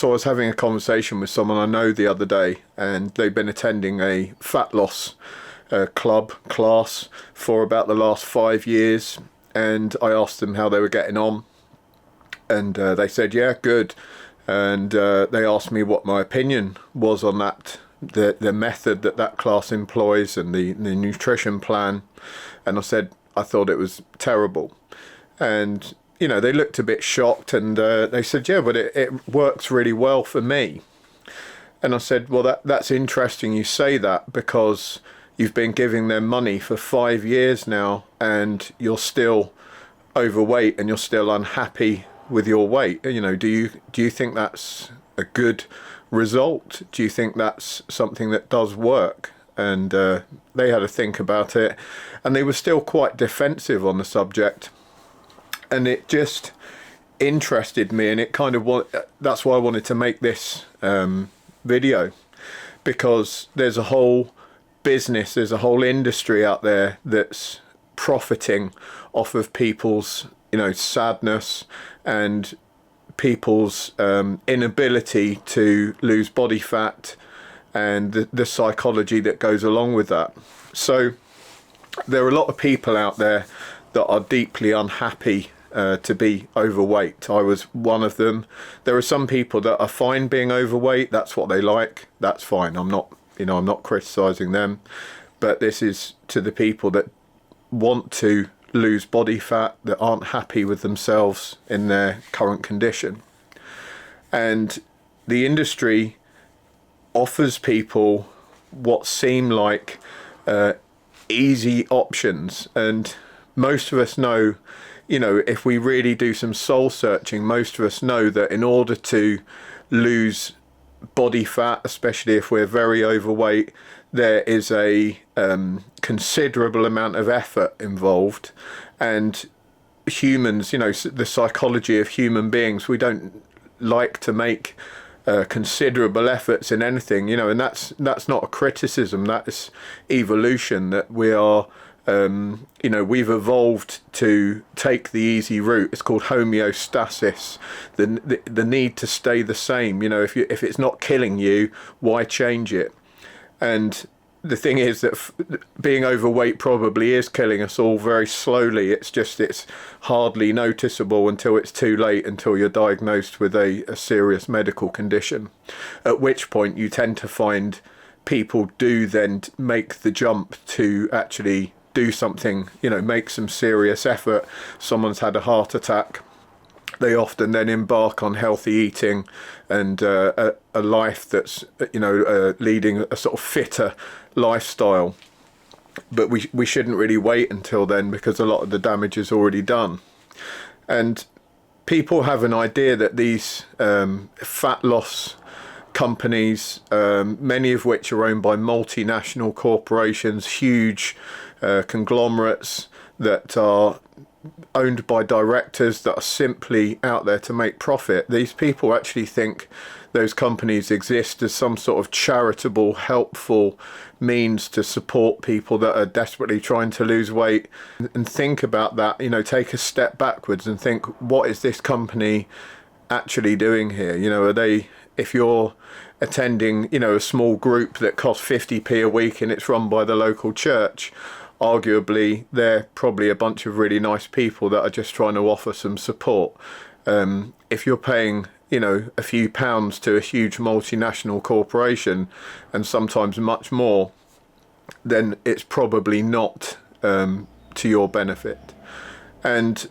So I was having a conversation with someone I know the other day, and they've been attending a fat loss class for about the last 5 years, and I asked them how they were getting on, and they said, yeah, good. And they asked me what my opinion was on that, the method that class employs and the nutrition plan. And I said I thought it was terrible. And you know, they looked a bit shocked, and they said, yeah, but it works really well for me. And I said, well, that's interesting you say that, because you've been giving them money for 5 years now, and you're still overweight and you're still unhappy with your weight. You know, do you think that's a good result? Do you think that's something that does work? And they had to think about it, and they were still quite defensive on the subject. And it just interested me, and it kind of that's why I wanted to make this video, because there's a whole business, there's a whole industry out there that's profiting off of people's, you know, sadness and people's inability to lose body fat, and the psychology that goes along with that. So there are a lot of people out there that are deeply unhappy to be overweight. I was one of them. There are some people that are fine being overweight. That's what they like. That's fine. I'm not criticizing them, but this is to the people that want to lose body fat, that aren't happy with themselves in their current condition. And the industry offers people what seem like easy options, and most of us know, you know, if we really do some soul searching, most of us know that in order to lose body fat, especially if we're very overweight, there is a considerable amount of effort involved. And humans, you know, the psychology of human beings, we don't like to make considerable efforts in anything, you know, and that's not a criticism, that's evolution, that we are you know, we've evolved to take the easy route. It's called homeostasis, the need to stay the same. You know, if it's not killing you, why change it? And the thing is that being overweight probably is killing us all very slowly. It's hardly noticeable until it's too late, until you're diagnosed with a serious medical condition, at which point you tend to find people do then make the jump to actually do something, you know, make some serious effort. Someone's had a heart attack, they often then embark on healthy eating and a life that's, you know, leading a sort of fitter lifestyle. But we shouldn't really wait until then, because a lot of the damage is already done. And people have an idea that these fat loss companies, many of which are owned by multinational corporations, huge conglomerates that are owned by directors that are simply out there to make profit. These people actually think those companies exist as some sort of charitable, helpful means to support people that are desperately trying to lose weight. And think about that, you know, take a step backwards and think, what is this company actually doing here? You know, are they, if you're attending, you know, a small group that costs 50p a week and it's run by the local church, arguably they're probably a bunch of really nice people that are just trying to offer some support. If you're paying, you know, a few pounds to a huge multinational corporation, and sometimes much more, then it's probably not to your benefit. And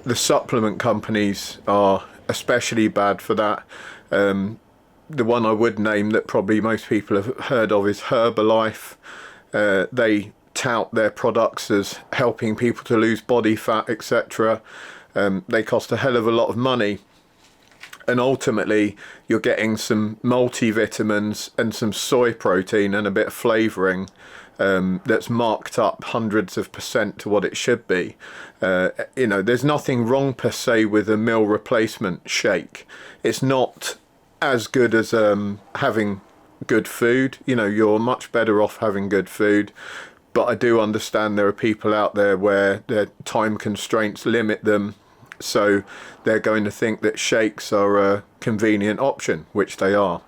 the supplement companies are especially bad for that. The one I would name that probably most people have heard of is Herbalife. They tout their products as helping people to lose body fat, etc. They cost a hell of a lot of money, and ultimately you're getting some multivitamins and some soy protein and a bit of flavouring that's marked up hundreds of % to what it should be. You know, there's nothing wrong per se with a meal replacement shake. It's not as good as having good food. You know, you're much better off having good food. But I do understand there are people out there where their time constraints limit them, So they're going to think that shakes are a convenient option, which they are.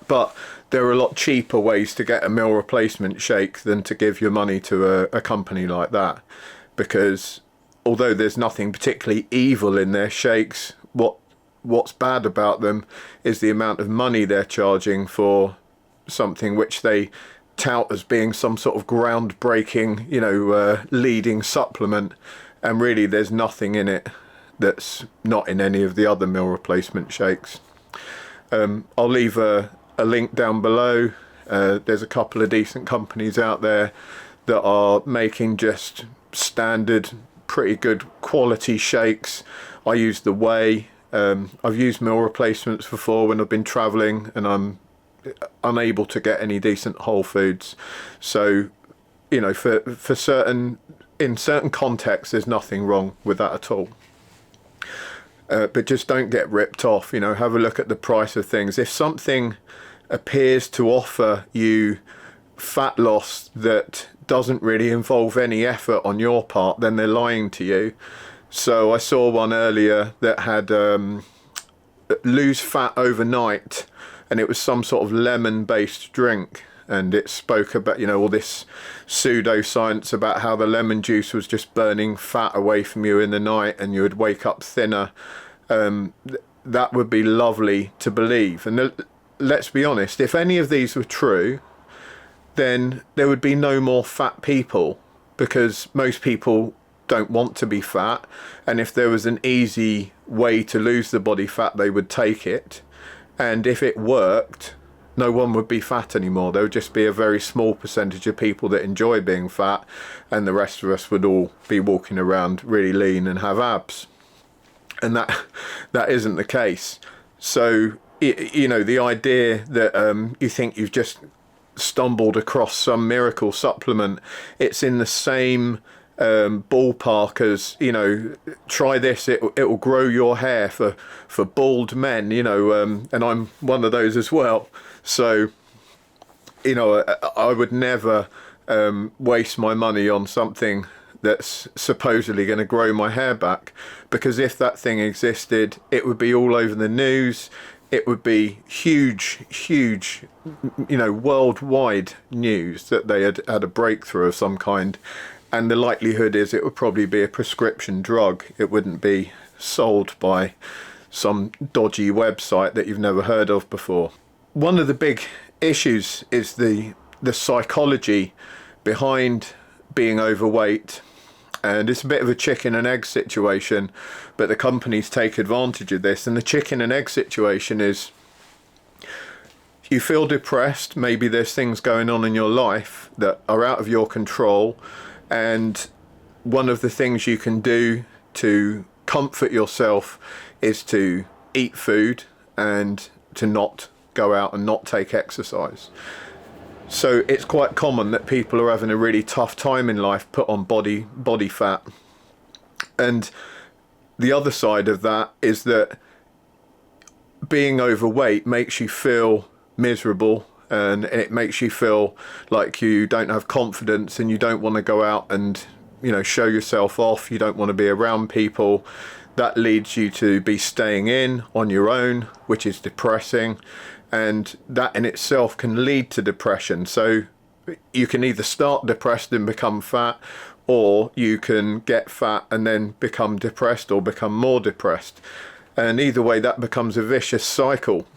But there are a lot cheaper ways to get a meal replacement shake than to give your money to a company like that. Because although there's nothing particularly evil in their shakes, what's bad about them is the amount of money they're charging for something which they tout as being some sort of groundbreaking, leading supplement, and really there's nothing in it that's not in any of the other meal replacement shakes. I'll leave a link down below. There's a couple of decent companies out there that are making just standard, pretty good quality shakes. I use the Whey. I've used meal replacements before when I've been traveling and I'm unable to get any decent whole foods. So, for certain, in certain contexts, there's nothing wrong with that at all. But just don't get ripped off. Have a look at the price of things. If something appears to offer you fat loss that doesn't really involve any effort on your part, then they're lying to you. So I saw one earlier that had lose fat overnight, and it was some sort of lemon based drink, and it spoke about all this pseudoscience about how the lemon juice was just burning fat away from you in the night and you would wake up thinner. That would be lovely to believe, and let's be honest, if any of these were true, then there would be no more fat people, because most people don't want to be fat, and if there was an easy way to lose the body fat, they would take it. And if it worked, no one would be fat anymore. There would just be a very small percentage of people that enjoy being fat, and the rest of us would all be walking around really lean and have abs. And that isn't the case. So the idea that you think you've just stumbled across some miracle supplement, it's in the same ballpark as try this, it will grow your hair for bald men, and I'm one of those as well. So I would never waste my money on something that's supposedly going to grow my hair back, because if that thing existed, it would be all over the news. It would be huge, worldwide news that they had had a breakthrough of some kind. And the likelihood is it would probably be a prescription drug. It wouldn't be sold by some dodgy website that you've never heard of before. One of the big issues is the psychology behind being overweight. And it's a bit of a chicken and egg situation, but the companies take advantage of this. And the chicken and egg situation is, you feel depressed, maybe there's things going on in your life that are out of your control, and one of the things you can do to comfort yourself is to eat food and to not go out and not take exercise. So it's quite common that people are having a really tough time in life, put on body fat. And the other side of that is that being overweight makes you feel miserable, and it makes you feel like you don't have confidence and you don't want to go out and show yourself off. You don't want to be around people. That leads you to be staying in on your own, which is depressing. And that in itself can lead to depression. So you can either start depressed and become fat, or you can get fat and then become depressed or become more depressed. And either way, that becomes a vicious cycle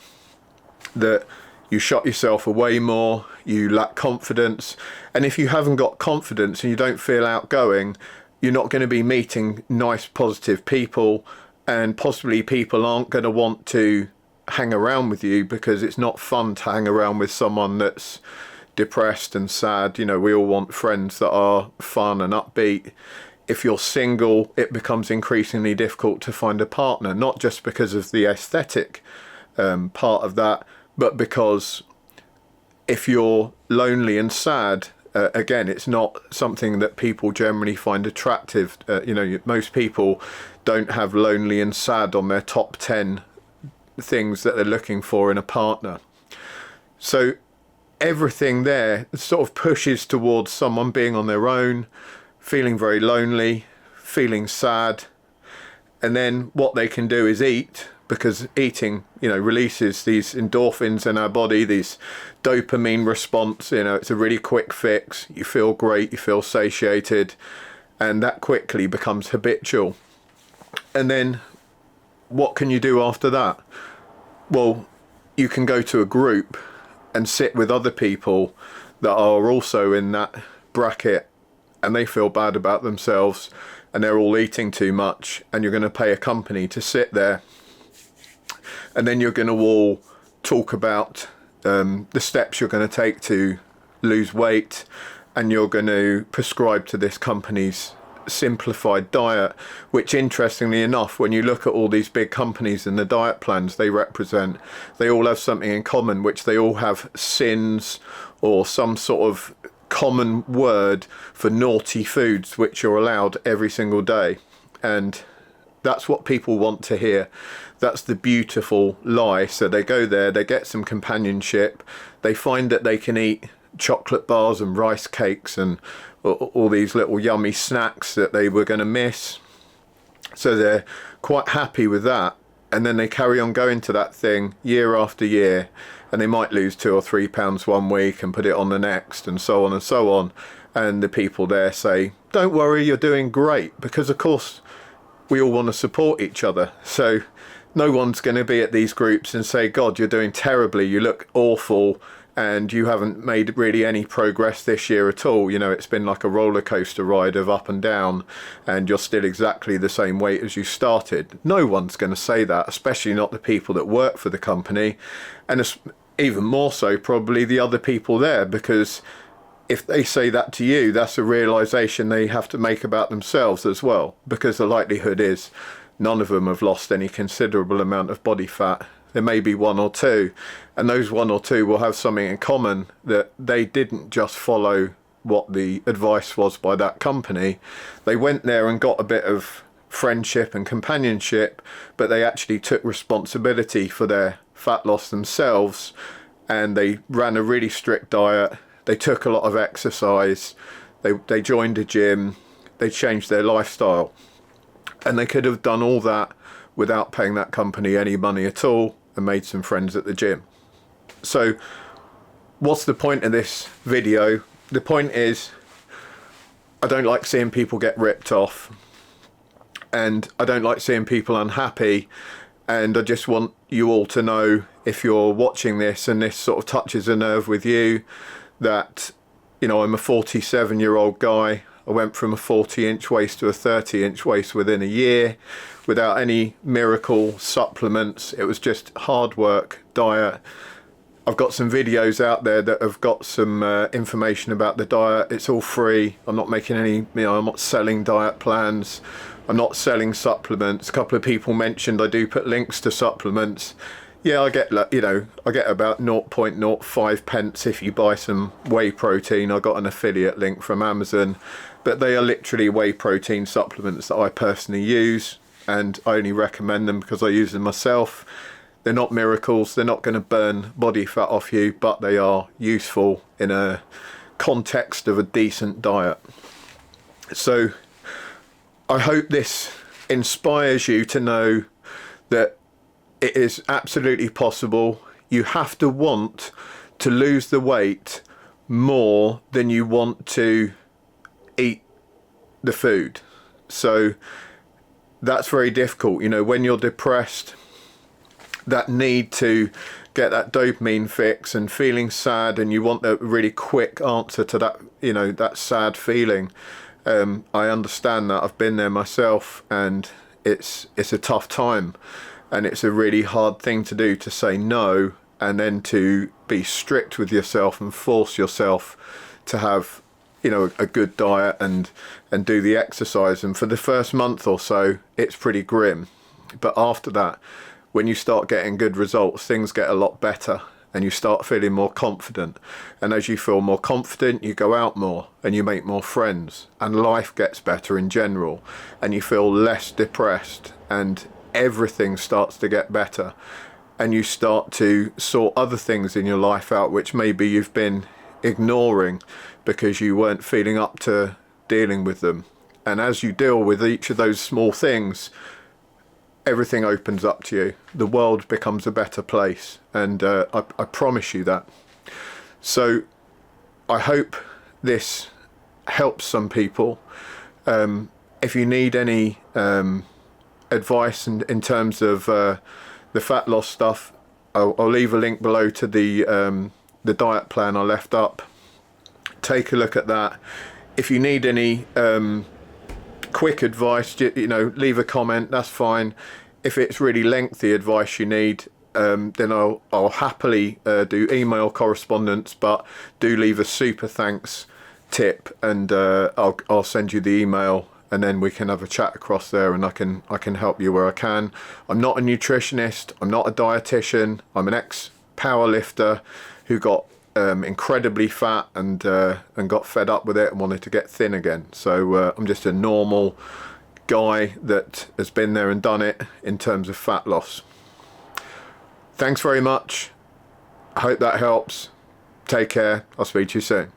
that you shut yourself away more, you lack confidence. And if you haven't got confidence and you don't feel outgoing, you're not going to be meeting nice, positive people, and possibly people aren't going to want to hang around with you, because it's not fun to hang around with someone that's depressed and sad. We all want friends that are fun and upbeat. If you're single, it becomes increasingly difficult to find a partner, not just because of the aesthetic part of that, but because if you're lonely and sad, again, it's not something that people generally find attractive. Most people don't have lonely and sad on their top 10 things that they're looking for in a partner. So everything there sort of pushes towards someone being on their own, feeling very lonely, feeling sad. And then what they can do is eat, because eating, releases these endorphins in our body, these dopamine response. It's a really quick fix. You feel great, you feel satiated, and that quickly becomes habitual. And then what can you do after that? Well, you can go to a group and sit with other people that are also in that bracket, and they feel bad about themselves and they're all eating too much, and you're going to pay a company to sit there, and then you're going to all talk about the steps you're going to take to lose weight, and you're going to prescribe to this company's simplified diet, which, interestingly enough, when you look at all these big companies and the diet plans they represent, they all have something in common, which they all have sins or some sort of common word for naughty foods which are allowed every single day. And that's what people want to hear. That's the beautiful lie. So they go there, they get some companionship, they find that they can eat chocolate bars and rice cakes and all these little yummy snacks that they were going to miss. So they're quite happy with that, and then they carry on going to that thing year after year, and they might lose 2 or 3 pounds one week and put it on the next, and so on and so on. And the people there say, don't worry, you're doing great, because of course we all want to support each other. So no one's going to be at these groups and say, God, you're doing terribly, you look awful, and you haven't made really any progress this year at all. It's been like a roller coaster ride of up and down, and you're still exactly the same weight as you started. No one's going to say that, especially not the people that work for the company, and even more so probably the other people there, because if they say that to you, that's a realization they have to make about themselves as well, because the likelihood is none of them have lost any considerable amount of body fat. There may be 1 or 2, and those 1 or 2 will have something in common, that they didn't just follow what the advice was by that company. They went there and got a bit of friendship and companionship, but they actually took responsibility for their fat loss themselves, and they ran a really strict diet. They took a lot of exercise, they joined a gym, they changed their lifestyle, and they could have done all that without paying that company any money at all, and made some friends at the gym. So what's the point of this video? The point is, I don't like seeing people get ripped off, and I don't like seeing people unhappy, and I just want you all to know, if you're watching this and this sort of touches a nerve with you, that I'm a 47-year-old guy. I went from a 40-inch waist to a 30-inch waist within a year, without any miracle supplements. It was just hard work, diet. I've got some videos out there that have got some information about the diet. It's all free. I'm not making any, I'm not selling diet plans. I'm not selling supplements. A couple of people mentioned I do put links to supplements. Yeah, I get about 0.05 pence if you buy some whey protein. I got an affiliate link from Amazon, but they are literally whey protein supplements that I personally use, and I only recommend them because I use them myself. They're not miracles, they're not going to burn body fat off you, but they are useful in a context of a decent diet. So I hope this inspires you to know that it is absolutely possible. You have to want to lose the weight more than you want to eat the food. So that's very difficult. When you're depressed, that need to get that dopamine fix and feeling sad, and you want a really quick answer to that, that sad feeling. I understand that. I've been there myself, and it's a tough time, and it's a really hard thing to do, to say no, and then to be strict with yourself and force yourself to have a good diet and do the exercise. And for the first month or so, it's pretty grim, but after that, when you start getting good results, things get a lot better, and you start feeling more confident. And as you feel more confident, you go out more and you make more friends, and life gets better in general, and you feel less depressed, and everything starts to get better, and you start to sort other things in your life out which maybe you've been ignoring because you weren't feeling up to dealing with them. And as you deal with each of those small things, everything opens up to you. The world becomes a better place, and I promise you that. So I hope this helps some people. If you need any advice in terms of the fat loss stuff, I'll leave a link below to the diet plan I left up. Take a look at that. If you need any quick advice, you know, leave a comment, that's fine. If it's really lengthy advice you need, then I'll happily do email correspondence, but do leave a super thanks tip, and I'll send you the email, and then we can have a chat across there, and I can help you where I can. I'm not a nutritionist, I'm not a dietitian, I'm an ex-power lifter who got incredibly fat and got fed up with it and wanted to get thin again. So I'm just a normal guy that has been there and done it in terms of fat loss. Thanks very much. I hope that helps. Take care. I'll speak to you soon.